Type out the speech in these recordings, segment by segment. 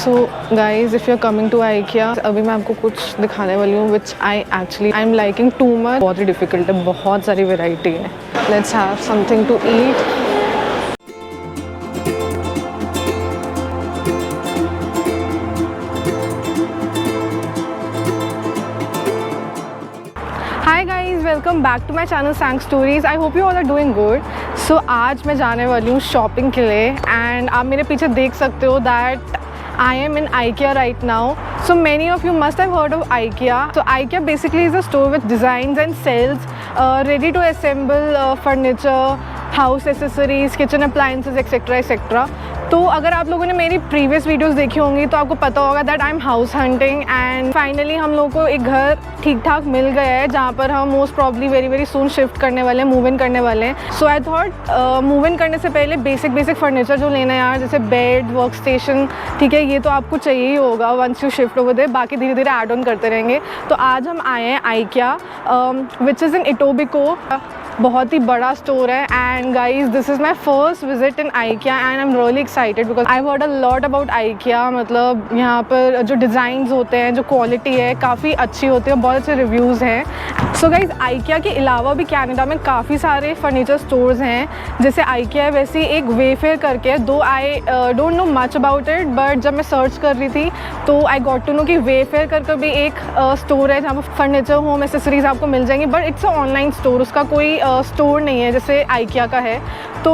So guys if you are coming to IKEA, अभी मैं आपको कुछ दिखाने वाली हूँ which I am liking too much. बहुत ही डिफिकल्ट है, बहुत सारी वेराइटी है। Let's have something to eat. Hi guys, welcome back to my channel Sang stories. I hope you all are doing good. So आज मैं जाने वाली हूँ शॉपिंग के लिए एंड आप मेरे पीछे देख सकते हो that I am in IKEA right now. So many of you must have heard of IKEA. So IKEA basically is a store which designs and sells ready to assemble furniture, house accessories, kitchen appliances, etc. etc. तो अगर आप लोगों ने मेरी previous videos देखी होंगी तो आपको पता होगा that I am house hunting and finally हम लोगों को एक घर ठीक ठाक मिल गया है जहाँ पर हम most probably very soon shift करने वाले हैं, मूव इन करने वाले हैं। सो आई थॉट मूव इन करने से पहले बेसिक फर्नीचर जो लेना है यार, जैसे बेड, वर्क स्टेशन, ठीक है, ये तो आपको चाहिए ही होगा once you shift over there. बाकी धीरे धीरे ऐड ऑन करते रहेंगे। तो आज हम आए हैं IKEA which is in Etobicoke. बहुत ही बड़ा स्टोर है and guys this is my first visit in IKEA and I am really excited because I heard a lot about IKEA। मतलब यहाँ पर जो डिज़ाइंस होते हैं, जो क्वालिटी है काफ़ी अच्छी होती है, बहुत अच्छे रिव्यूज़ हैं। सो गाइज IKEA के अलावा भी कनाडा में काफ़ी सारे फर्नीचर स्टोर्स हैं। जैसे IKEA है वैसे एक वेफेयर करके है, दो आई don't no much about it, but जब मैं सर्च कर रही थी तो आई गॉट टू नो कि वेफेयर करके भी एक स्टोर है जहाँ पर फर्नीचर, होम एसेसरीज आपको मिल जाएंगी, but it's a online store, उसका कोई स्टोर नहीं है जैसे IKEA का है। तो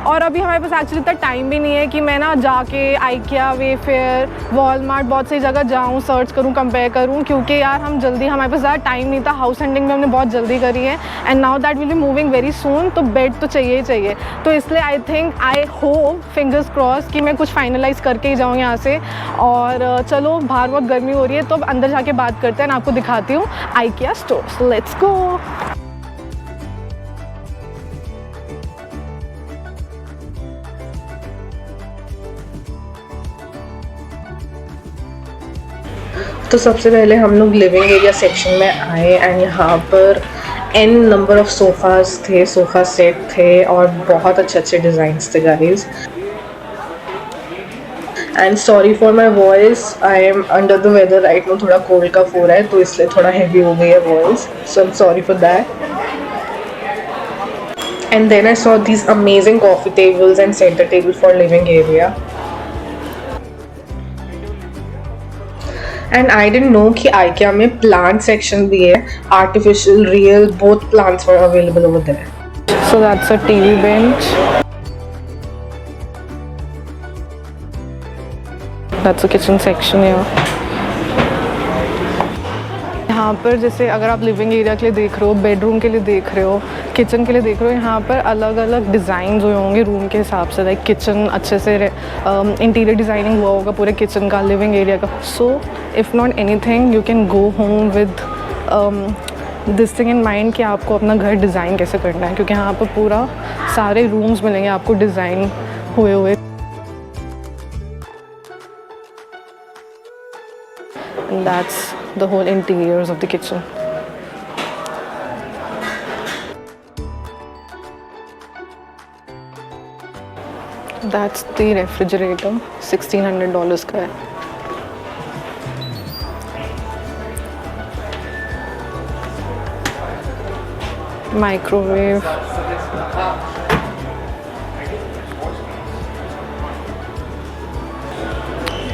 और अभी हमारे पास एक्चुअली इतना टाइम भी नहीं है कि मैं ना जाके IKEA, वेफेयर, वॉलमार्ट बहुत सी जगह जाऊँ, सर्च करूँ, कंपेयर करूँ, क्योंकि यार हमारे पास ज़्यादा टाइम नहीं था। हाउस हंटिंग में हमने बहुत जल्दी करी है and now that will be moving very soon, तो बेड तो चाहिए ही चाहिए। तो इसलिए आई होप, फिंगर्स क्रॉस, कि मैं कुछ फाइनलाइज़ करके ही जाऊँ यहाँ से। और चलो, बाहर बहुत गर्मी हो रही है तो अब अंदर जाके बात करते हैं, आपको दिखाती हूँ IKEA स्टोर। Let's go. तो सबसे पहले हम लोग लिविंग एरिया सेक्शन में आए एंड यहाँ पर n नंबर ऑफ सोफ़ाज थे, सोफ़ा सेट थे और बहुत अच्छे डिज़ाइंस थे guys. And sorry for my voice, I am under the weather right now, थोड़ा कोल्ड का हो रहा है तो इसलिए थोड़ा हैवी हो गई है voice, so I am sorry for that. And then I saw these amazing coffee tables and centre table for living area. And I didn't know कि IKEA में प्लांट सेक्शन भी है, artificial, real, both plants were available over there. So that's a TV bench, that's a kitchen section. यहाँ पर जैसे अगर आप living area के लिए देख रहे हो, बेडरूम के लिए देख रहे हो, किचन के लिए देख रहे हो, यहाँ पर अलग अलग डिज़ाइन हुए होंगे रूम के हिसाब से। लाइक किचन अच्छे से इंटीरियर डिज़ाइनिंग हुआ होगा पूरे किचन का, लिविंग एरिया का। So if not anything you can go home with this thing in mind कि आपको अपना घर डिज़ाइन कैसे करना है, क्योंकि यहाँ पर पूरा सारे रूम्स मिलेंगे आपको डिज़ाइन हुए। And that's the whole interiors of the kitchen. That's the refrigerator, $1,600 का है। माइक्रोवेव,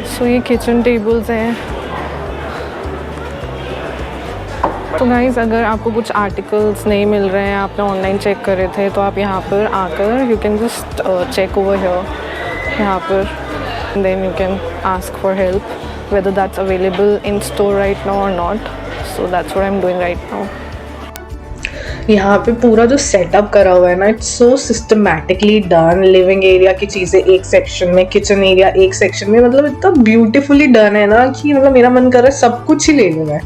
सो ये किचन टेबल्स हैं। तो गाइज़ अगर आपको कुछ आर्टिकल्स नहीं मिल रहे हैं, आपने ऑनलाइन चेक कर रहे थे, तो आप यहाँ पर आकर you can just check over here, यहाँ पर, then you can ask for help whether that's available in store right now और not. So that's what I am doing right now. यहाँ पे पूरा जो सेटअप करा हुआ है ना, it's so systematically done. Living area की चीज़ें एक सेक्शन में, किचन एरिया एक सेक्शन में, मतलब इतना ब्यूटीफुली डन है ना कि मतलब मेरा मन कर रहा है सब कुछ ही ले लूँ मैं।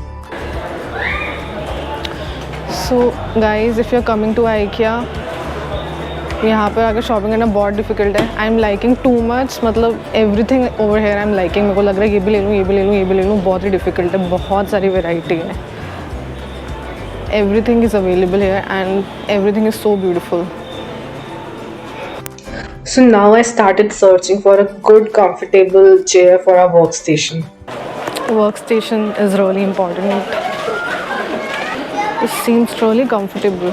So guys if you are coming to IKEA, यहाँ पर अगर शॉपिंग करना बहुत डिफिकल्ट है। I am liking too much, मतलब everything over here I am liking. मेरे को लग रहा है ये भी ले लूँ, ये भी ले लूँ, ये भी ले लूँ। बहुत ही डिफिकल्ट है, बहुत सारी वेराइटी है। Everything is available hair and everything is so beautiful. So now I started searching for a good comfortable chair for our workstation. Workstation is really important. It seems really comfortable.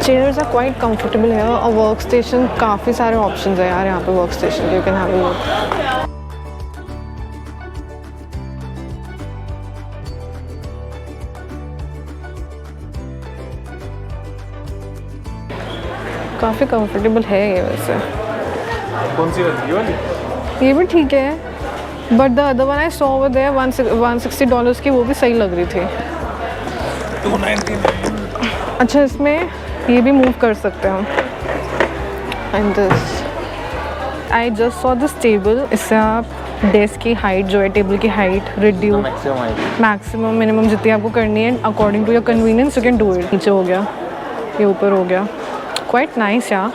Chairs are quite comfortable here. और workstation काफ़ी सारे options है यार यहाँ पे workstation you can have a look. काफ़ी comfortable है ये वैसे. कौन सी वाली? ये भी ठीक है but the other one I saw over there $160 की, वो भी सही लग रही थी. 299. अच्छा इसमें ये भी मूव कर सकते हैं हम. And this I just saw this table. इससे आप डेस्क की हाइट जो है, टेबल की हाइट रिड्यूस मैक्सिमम मिनिमम जितनी आपको करनी है according to your convenience you can do it. नीचे हो गया, ये ऊपर हो गया. Quite nice, yeah.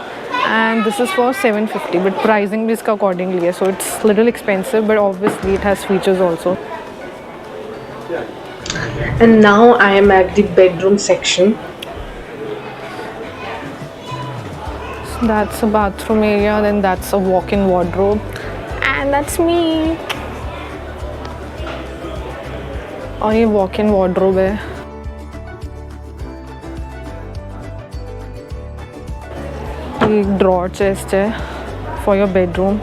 And this is for $750, but pricing भी इसका accordingly है, so it's little expensive, but obviously it has features also. And now I am at the bedroom section. So that's a bathroom area, then that's a walk-in wardrobe, and that's me. और ये walk-in wardrobe है. एक drawer chest है for your bedroom.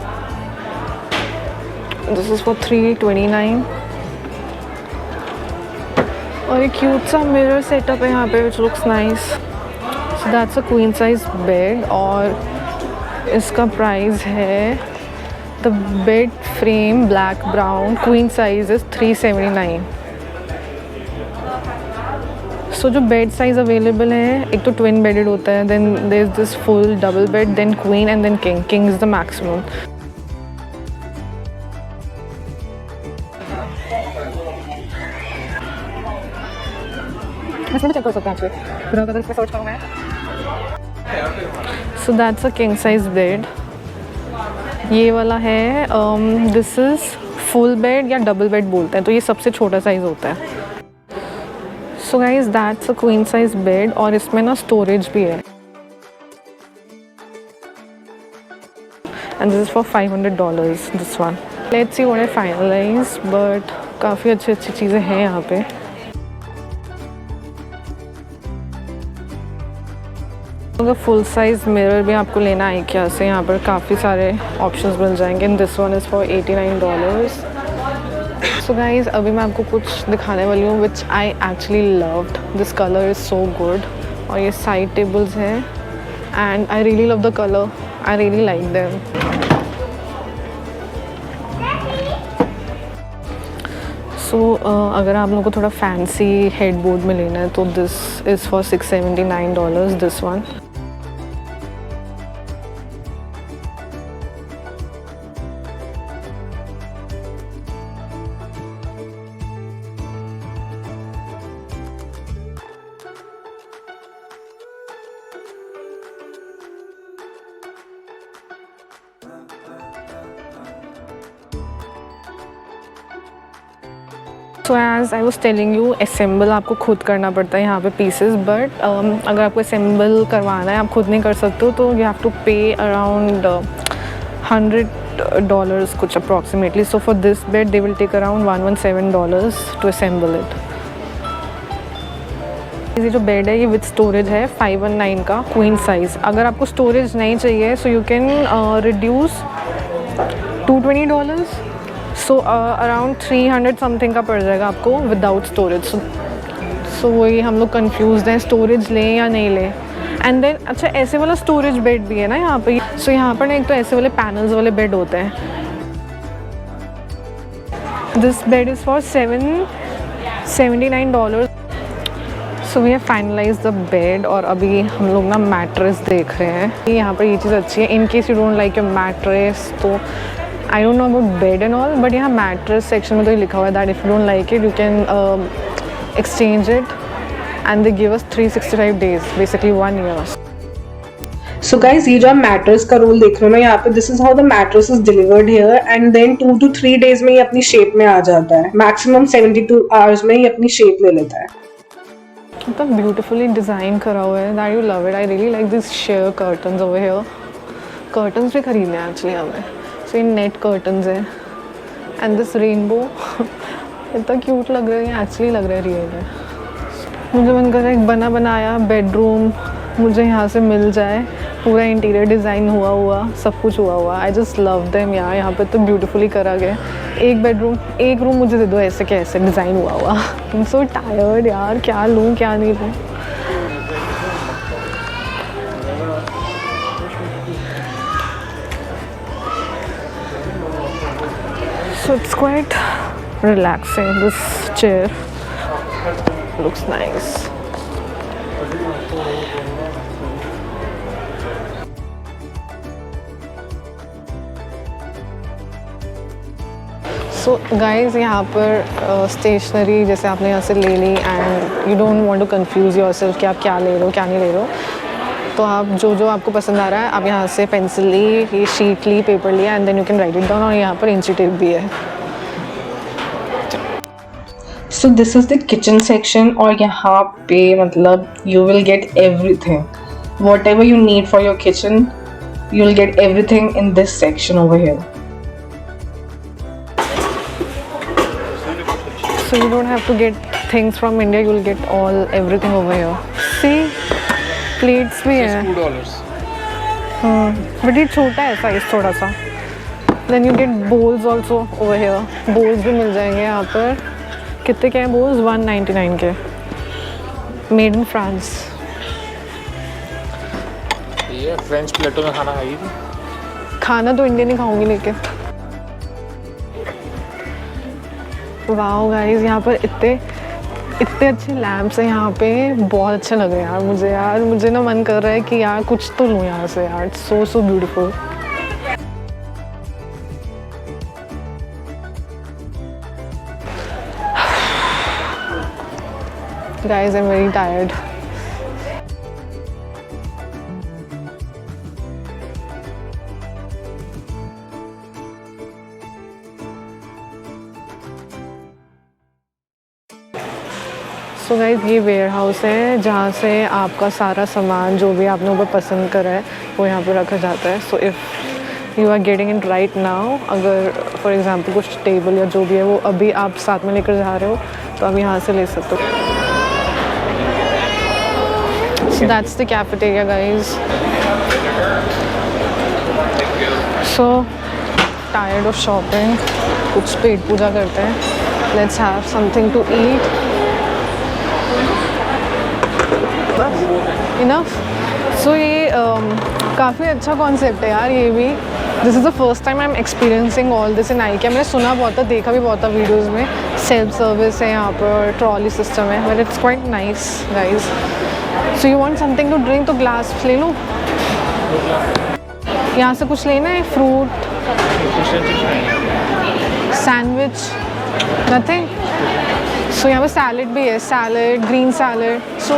This is for $329. और एक cute सा mirror setup है यहाँ पे which looks nice. So that's a queen size bed और इसका प्राइस है, the bed frame black brown queen size is $379. सो जो बेड साइज़ अवेलेबल है, एक तो ट्विन बेडेड होता है, then there is this full double bed, then queen and then king. King is the maximum. इसमें चेक कर सकते हैं आपसे अगर इसमें सर्च करूँ मैं. So that's a king size bed. ये वाला है, दिस इज़ फुल बेड या डबल बेड बोलते हैं, तो ये सबसे छोटा साइज़ होता है. So guys that's a queen size bed और इसमें ना स्टोरेज भी है. And this is for $500 this one. Let's see what I finalise, but काफ़ी अच्छी अच्छी चीज़ें हैं यहाँ पे. अगर फुल साइज मिरर भी आपको लेना है क्या से, यहाँ पर काफ़ी सारे ऑप्शंस मिल जाएंगे. And this one is for $89. So guys अभी मैं आपको कुछ दिखाने वाली हूँ which I actually loved. This colour is so good. और ये साइड टेबल्स हैं and I really love the colour. I really like them. So अगर आप लोगों को थोड़ा फैंसी हेड बोर्ड में लेना है तो this is for $679 this one. So as I was telling you, assemble आपको खुद करना पड़ता है यहाँ पे पीसेस. बट अगर आपको असेंबल करवाना है, आप खुद नहीं कर सकते हो, तो you have to pay around $100 कुछ approximately. So for this bed they will take around $117 to assemble it. ये जो बेड है ये विद स्टोरेज है 519 का क्वीन साइज़. अगर आपको स्टोरेज नहीं चाहिए so you can reduce $220. So around 300 something का पड़ जाएगा आपको विदाउट स्टोरेज. सो वही हम लोग कन्फ्यूज़ हैं, स्टोरेज लें या नहीं लें. एंड देन अच्छा ऐसे वाला स्टोरेज बेड भी है ना यहाँ पे. सो यहाँ पर ना एक तो ऐसे वाले पैनल्स वाले बेड होते हैं. This bed is for $779. So we have finalise the bed. और अभी हम लोग ना मैट्रेस देख रहे हैं. यहाँ पर ये चीज़ अच्छी है, in case you don't like your mattress. तो I don't know about bed and all, but यहाँ मैट्रेस सेक्शन में तो ये लिखा हुआ है that if you don't like it you can exchange it and they give us 365 days, basically 1 year. So guys ये जो आप मैट्रेस का रोल देख रहे हो ना यहाँ पे, this is how the mattress is delivered here. And then 2 to 3 days में ये अपनी शेप में आ जाता है. मैक्सिमम 72 hours में ये अपनी शेप ले लेता है. मतलब ब्यूटीफुली डिज़ाइन करा हुआ है, that you love it. I really like this share curtains over here. Curtains भी खरीदने हैं एक्चुअली हमें. सो ये नेट कर्टन्स है एंड दिस रेनबो इतना क्यूट लग रहा है, एक्चुअली लग रहा है रियल है. मुझे मन कर रहा है एक बना बनाया बेडरूम मुझे यहाँ से मिल जाए, पूरा इंटीरियर डिज़ाइन हुआ सब कुछ हुआ. आई जस्ट लव देम यार. यहाँ पे तो ब्यूटीफुली करा गया. एक बेडरूम एक रूम मुझे दे दो ऐसे कैसे डिज़ाइन हुआ. आई एम सो टायर्ड यार, क्या लूँ क्या नहीं लूँ. So it's quite relaxing. This chair looks nice. So guys, यहाँ पर स्टेशनरी जैसे आपने यहाँ से ले ली and you don't want to confuse yourself कि आप क्या ले रहे हो क्या नहीं ले रहे हो. तो आप जो आपको पसंद आ रहा है आप यहाँ से पेंसिल ली, ये शीट ली, पेपर लिया and then you can write it down. और यहाँ पर इंची टेप भी है. So this is the kitchen section और यहाँ पे मतलब you will get everything. Whatever you need for your kitchen, you will get everything in this section over here. So you don't have to get things from India, you will get everything over here. See, plates भी हैं. $2. But ये छोटा है size थोड़ा सा. Then you get bowls also over here. Bowls भी मिल जाएंगे यहाँ पर. कितने के हैं bowls? 199 के. Made in France. ये फ्रेंच प्लेटों में खाना खाइए. खाना तो इंडियन ही खाऊंगी लेके. वाओ गाइस, यहाँ पर इतने अच्छे लैम्प्स हैं यहाँ पे. बहुत अच्छे लग रहे हैं यार. मुझे ना मन कर रहा है कि यार कुछ तो लूँ यहाँ से यार. So beautiful. Guys, I'm very tired. So guys, ये वेयर हाउस है जहाँ से आपका सारा सामान जो भी आपने ऊपर पसंद करा है वो यहाँ पे रखा जाता है. So if you are getting it right now, अगर फॉर एग्जांपल कुछ टेबल या जो भी है वो अभी आप साथ में लेकर जा रहे हो तो आप यहाँ से ले सकते हो. So that's the cafeteria guys. So tired of shopping. कुछ पेट पूजा करते हैं. Let's have something to eat. Enough. So ये काफ़ी अच्छा कॉन्सेप्ट है यार ये भी. This is the first time I am experiencing all this in IKEA. मैंने सुना बहुत था, देखा भी बहुत था वीडियोज़ में. सेल्फ सर्विस है यहाँ पर, ट्रॉली सिस्टम है, but it's quite nice guys. So you want something to drink तो ग्लास ले लो. यहाँ से कुछ लेना है, फ्रूट, सैंडविच, नथिंग. सो यहाँ पर सैलड भी है, salad, green salad. So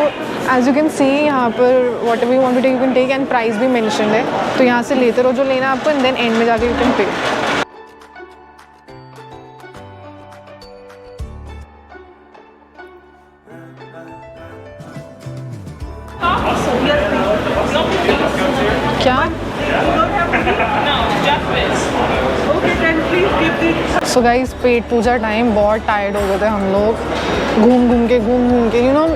as you can see यहाँ पर whatever you want to take you can take and price भी मेंशन्ड है. तो यहाँ से लेते रहो जो लेना है आपको एंड देन एंड में जाके यू कैन पे. क्या? सो गाइस, पेट पूजा टाइम. बहुत टायर्ड हो गए थे हम लोग घूम के. यू नो,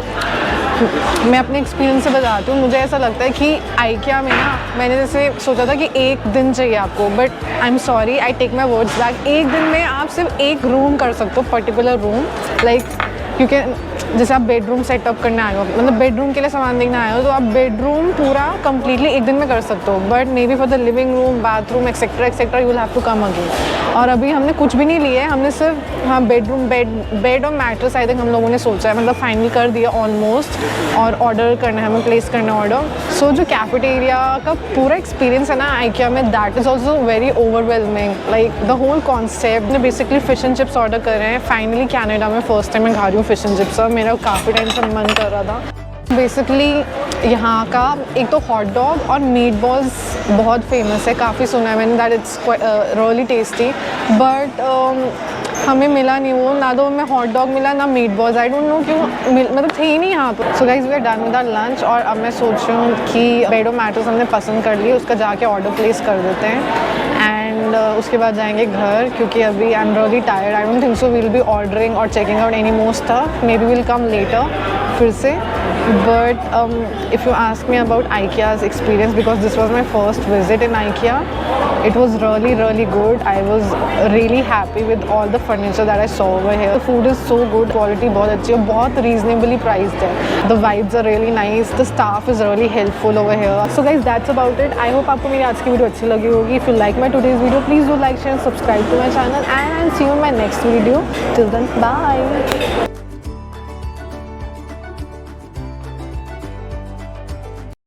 मैं अपने एक्सपीरियंस से बताती हूँ. मुझे ऐसा लगता है कि IKEA में ना, मैंने जैसे सोचा था कि एक दिन चाहिए आपको, but I am sorry, I take my words back. एक दिन में आप सिर्फ एक रूम कर सकते हो, particular room. Like you can, जैसे आप बेडरूम सेटअप करने आए हो, मतलब बेडरूम के लिए सामान देखने आए हो, तो आप बेडरूम पूरा कम्प्लीटली एक दिन में कर सकते हो. But maybe for the living room, bathroom etcetera you will have to come again. और अभी हमने कुछ भी नहीं लिए, हमने सिर्फ बेडरूम बेड और मैट्रेस आई थिंक हम लोगों ने सोचा है, मतलब फाइनल कर दिया ऑलमोस्ट. और ऑर्डर करना है, हमें प्लेस करना है ऑर्डर. सो जो कैफेटेरिया का पूरा एक्सपीरियंस है ना IKEA में, that is also very overwhelming. Like the whole concept. ने basically fish and chips order कर रहे हैं. फाइनली कनाडा में फर्स्ट टाइम मैं खा रही हूँ फ़िश एंड चिप्स. मेरा काफ़ी टाइम से मन कर रहा था. बेसिकली यहाँ का एक तो हॉट डॉग और मीट बॉल्स बहुत फेमस है, काफ़ी सुना है मैंने, that it's really tasty. But हमें मिला नहीं वो, ना तो हमें हॉट डॉग मिला ना meatballs, I don't know क्यों मतलब थे ही नहीं यहाँ पर। So guys we are done with our lunch और अब मैं सोच रही हूँ कि बेडो मैटर्स हमने पसंद कर लिए, उसका जाके ऑर्डर प्लेस कर देते हैं एंड उसके बाद जाएंगे घर, क्योंकि अभी I am really tired. I don't think so we'll be ordering और checking out any more stuff, maybe will come later फिर से। But if you ask me about IKEA's experience, because this was my first visit in IKEA, it was really good. I was really happy with all the furniture that I saw over here. The food is so good, quality बहुत अच्छी है, बहुत reasonably priced है. The vibes are really nice, the staff is really helpful over here. So guys, that's about it. I hope आपको मेरी आज की video अच्छी लगी होगी. If you like my today's video, please do like, share and subscribe to my channel, and I'll see you in my next video. Till then, bye.